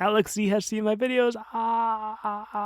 Alex Z has seen my videos.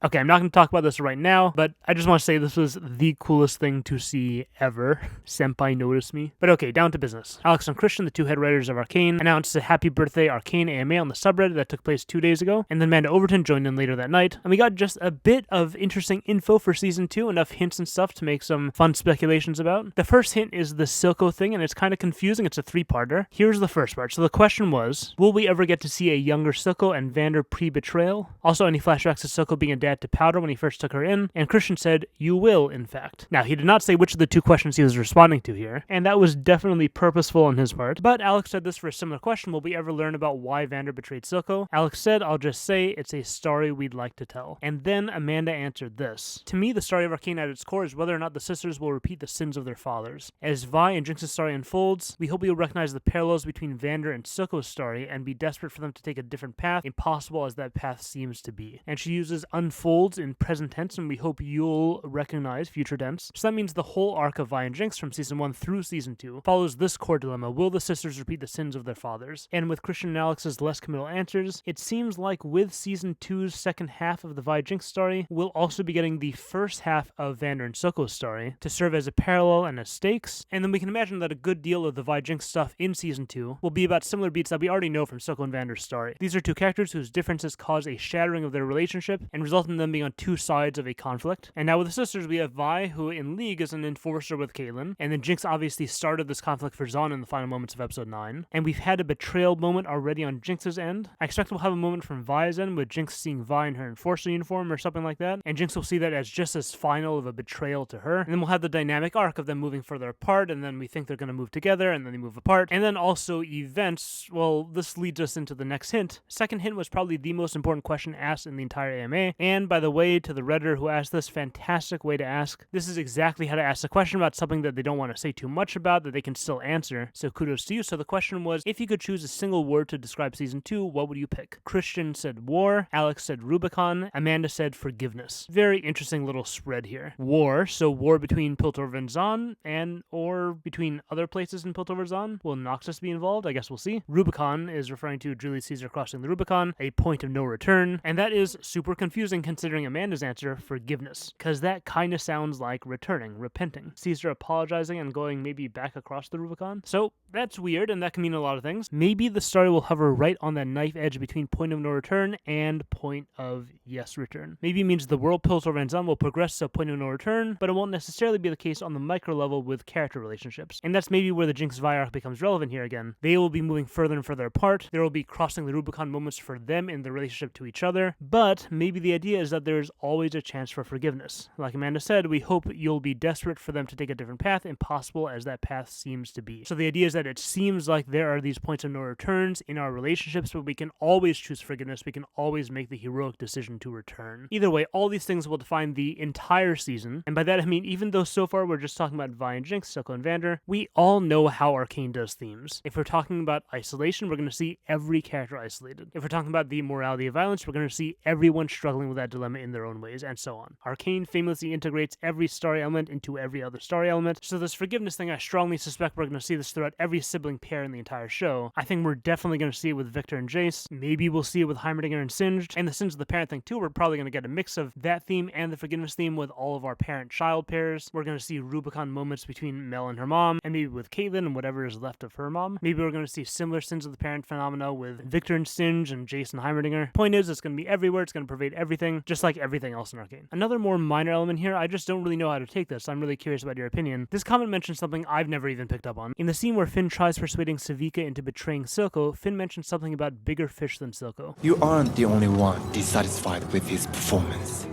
Okay, I'm not going to talk about this right now, but I just want to say this was the coolest thing to see ever. Senpai noticed me. But okay, down to business. Alex and Christian, the two head writers of Arcane, announced a happy birthday Arcane AMA on the subreddit that took place 2 days ago, and then Amanda Overton joined in later that night, and we got just a bit of interesting info for Season 2, enough hints and stuff to make some fun speculations about. The first hint is the Silco thing, and it's kind of confusing. It's a three-parter. Here's the first part. So the question was, will we ever get to see a younger Silco and Vander pre-betrayal? Also, any flashbacks to Silco being a dad to Powder when he first took her in? And Christian said, you will, in fact. Now, he did not say which of the two questions he was responding to here, and that was definitely purposeful on his part, but Alex said this for a similar question. Will we ever learn about why Vander betrayed Silco? Alex said, I'll just say it's a story we'd like to tell. And then Amanda answered this. To me, the story of Arcane at its core is whether or not the sisters will repeat the sins of their fathers. As Vi and Jinx's story unfolds, we hope you'll recognize the parallels between Vander and Silco's story and be desperate for them to take a different path, impossible as that path seems to be. And she uses unfolds in present tense, and we hope you'll recognize future tense. So that means the whole arc of Vi and Jinx from Season 1 through Season 2 follows this core dilemma. Will the sisters repeat the sins of their fathers? And with Christian and Alex's less committal answers, it seems like with Season 2's second half of the Vi Jinx story, we'll also be getting the first half of Vander and Silco's story to serve as a parallel and as stakes, and then we can imagine that a good deal of the Vi Jinx stuff in Season 2 will be about similar beats that we already know from Silco and Vander's story. These are two characters whose differences cause a shattering of their relationship and result in them being on two sides of a conflict. And now with the sisters, we have Vi, who in League is an enforcer with Caitlyn, and then Jinx obviously started this conflict for Zaun in the final moments of Episode 9, and we've had a betrayal moment already on Jinx's end. I expect we'll have a moment from Vi's end with Jinx seeing Vi in her enforcer uniform or something like that, and Jinx will see that as just as final of a betrayal to her, and then we'll have the dynamic arc of them moving further apart, and then we think they're going to move together, and then they move apart, and then also events. Well, this leads us into the next hint. Second hint was probably the most important question asked in the entire AMA, and by the way, to the Redditor who asked this, fantastic way to ask. This is exactly how to ask a question about something that they don't want to say too much about, that they can still answer, so kudos to you. So the question was, if you could choose a single word to describe Season 2, what would you pick? Christian said war, Alex said Rubicon, Amanda said forgiveness. Very interesting little spread here. War, so war between Piltover and Zaun, and or between other places in Piltover Zaun. Will Noxus be involved? I guess we'll see. Rubicon is referring to Julius Caesar crossing the Rubicon, a point of no return, and that is super confusing considering Amanda's answer, forgiveness, because that kind of sounds like returning, repenting. Caesar apologizing and going maybe back across the Rubicon. So that's weird, and that can mean a lot of things. Maybe the story will hover right on that knife edge between point of no return and point of yes return. Maybe it means the world Piltover and Zaun will progress to a point of no return, but it won't necessarily be the case on the micro level with character relationships. And that's maybe where the Jinx Vi arc becomes relevant here again. They will be moving further and further apart. There will be crossing the Rubicon moments for them in their relationship to each other, but maybe the idea is that there's always a chance for forgiveness. Like Amanda said, we hope you'll be desperate for them to take a different path, impossible as that path seems to be. So the idea is that it seems like there are these points of no returns in our relationships, but we can always choose forgiveness. We can always make the heroic decision to return. Either way, all these things will define the entire season, and by that I mean even though so far we're just talking about Vi and Jinx, Silco and Vander, we all know how Arcane does themes. If we're talking about isolation, we're going to see every character isolated. If we're talking about the morality of violence, we're going to see everyone struggling with that dilemma in their own ways, and so on. Arcane famously integrates every story element into every other story element, so this forgiveness thing, I strongly suspect we're going to see this throughout every sibling pair in the entire show. I think we're definitely going to see it with Viktor and Jayce. Maybe we'll see it with Heimerdinger and Singed, and the Sins of the Parent thing too. We're probably going to get a mix of that theme and the forgiveness theme with all of our parent-child pairs. We're going to see Rubicon moments between Mel and her mom, and maybe with Caitlyn and whatever is left of her mom. Maybe we're going to see similar Sins of the Parent phenomena with Viktor and Singed and Jayce and Heimerdinger. Point is, it's going to be everywhere. It's going to pervade everything, just like everything else in Arcane. Another more minor element here, I just don't really know how to take this. I'm really curious about your opinion. This comment mentions something I've never even picked up on. In the scene where Finn tries persuading Savika into betraying Silco, Finn mentions something about bigger fish than Silco. You aren't the only one dissatisfied with his performance.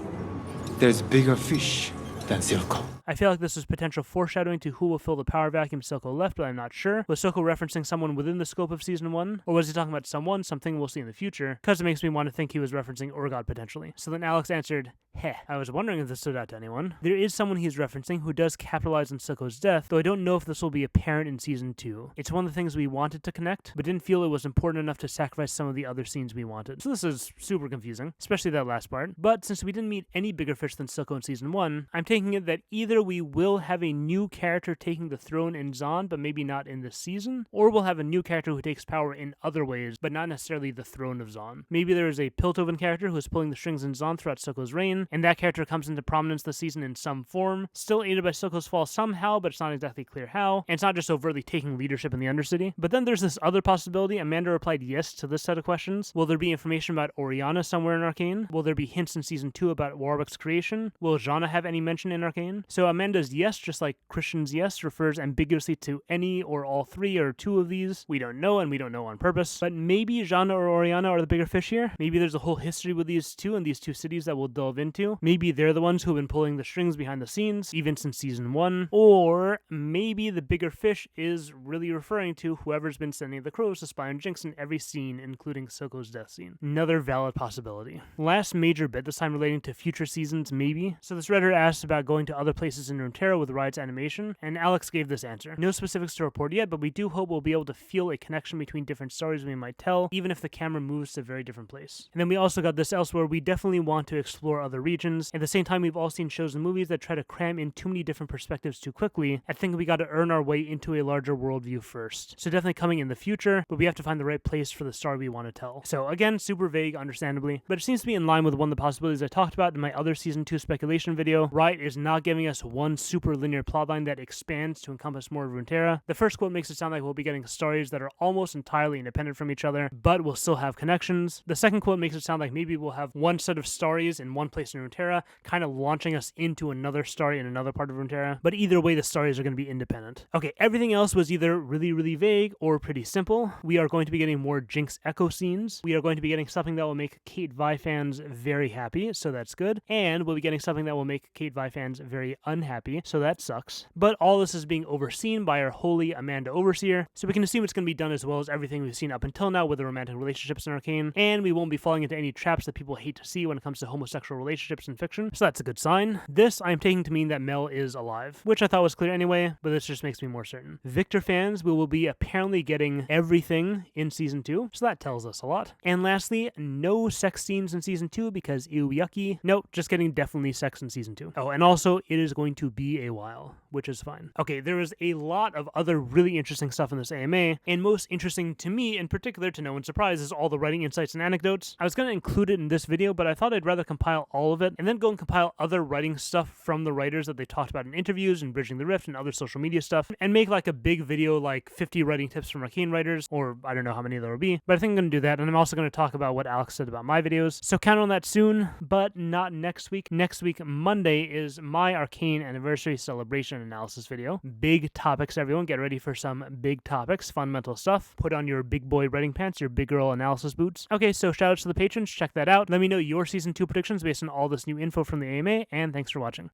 There's bigger fish than Silco. I feel like this is potential foreshadowing to who will fill the power vacuum Silco left, but I'm not sure. Was Silco referencing someone within the scope of Season 1? Or was he talking about something we'll see in the future? Because it makes me want to think he was referencing Urgot potentially. So then Alex answered, heh. I was wondering if this stood out to anyone. There is someone he's referencing who does capitalize on Silco's death, though I don't know if this will be apparent in Season 2. It's one of the things we wanted to connect, but didn't feel it was important enough to sacrifice some of the other scenes we wanted. So this is super confusing, especially that last part. But since we didn't meet any bigger fish than Silco in Season 1, I'm taking it that either either we will have a new character taking the throne in Zaun, but maybe not in this season, or we'll have a new character who takes power in other ways, but not necessarily the throne of Zaun. Maybe there is a Piltover character who is pulling the strings in Zaun throughout Silco's reign, and that character comes into prominence this season in some form, still aided by Silco's fall somehow, but it's not exactly clear how, and it's not just overtly taking leadership in the Undercity. But then there's this other possibility. Amanda replied yes to this set of questions. Will there be information about Orianna somewhere in Arcane? Will there be hints in Season 2 about Warwick's creation? Will Janna have any mention in Arcane? So Amanda's yes, just like Christian's yes, refers ambiguously to any or all three or two of these. We don't know, and we don't know on purpose. But maybe Janna or Orianna are the bigger fish here. Maybe there's a whole history with these two and these two cities that we'll delve into. Maybe they're the ones who have been pulling the strings behind the scenes, even since Season 1. Or maybe the bigger fish is really referring to whoever's been sending the crows to spy on Jinx in every scene, including Silco's death scene. Another valid possibility. Last major bit, this time relating to future seasons, maybe. So this Redditor asked about going to other places in Runeterra with Riot's animation, and Alex gave this answer. No specifics to report yet, but we do hope we'll be able to feel a connection between different stories we might tell, even if the camera moves to a very different place. And then we also got this elsewhere. We definitely want to explore other regions. At the same time, we've all seen shows and movies that try to cram in too many different perspectives too quickly. I think we got to earn our way into a larger worldview first. So definitely coming in the future, but we have to find the right place for the story we want to tell. So again, super vague, understandably, but it seems to be in line with one of the possibilities I talked about in my other Season 2 speculation video. Riot is not giving us one super linear plotline that expands to encompass more of Runeterra. The first quote makes it sound like we'll be getting stories that are almost entirely independent from each other, but will still have connections. The second quote makes it sound like maybe we'll have one set of stories in one place in Runeterra, kind of launching us into another story in another part of Runeterra, but either way the stories are going to be independent. Okay, everything else was either really vague or pretty simple. We are going to be getting more Jinx echo scenes. We are going to be getting something that will make Kate Vi fans very happy, so that's good, and we'll be getting something that will make Kate Vi fans very unhappy, so that sucks. But all this is being overseen by our holy Amanda Overseer, so we can assume it's going to be done as well as everything we've seen up until now with the romantic relationships in Arcane, and we won't be falling into any traps that people hate to see when it comes to homosexual relationships in fiction, so that's a good sign. This I'm taking to mean that Mel is alive, which I thought was clear anyway, but this just makes me more certain. Viktor fans, we will be apparently getting everything in Season 2, so that tells us a lot. And lastly, no sex scenes in Season 2 because ew yucky. Nope, just getting definitely sex in Season 2. Oh, and also it is going to be a while, which is fine. Okay, there is a lot of other really interesting stuff in this AMA, and most interesting to me in particular, to no one's surprise, is all the writing insights and anecdotes. I was going to include it in this video, but I thought I'd rather compile all of it and then go and compile other writing stuff from the writers that they talked about in interviews and Bridging the Rift and other social media stuff, and make like a big video like 50 writing tips from Arcane writers, or I don't know how many there will be, but I think I'm going to do that, and I'm also going to talk about what Alex said about my videos, so count on that soon, but not next week. Next week, Monday, is my Arcane anniversary celebration analysis video. Big topics, everyone. Get ready for some big topics, fundamental stuff. Put on your big boy writing pants, your big girl analysis boots. Okay, so shout outs to the patrons. Check that out. Let me know your Season 2 predictions based on all this new info from the AMA, and thanks for watching.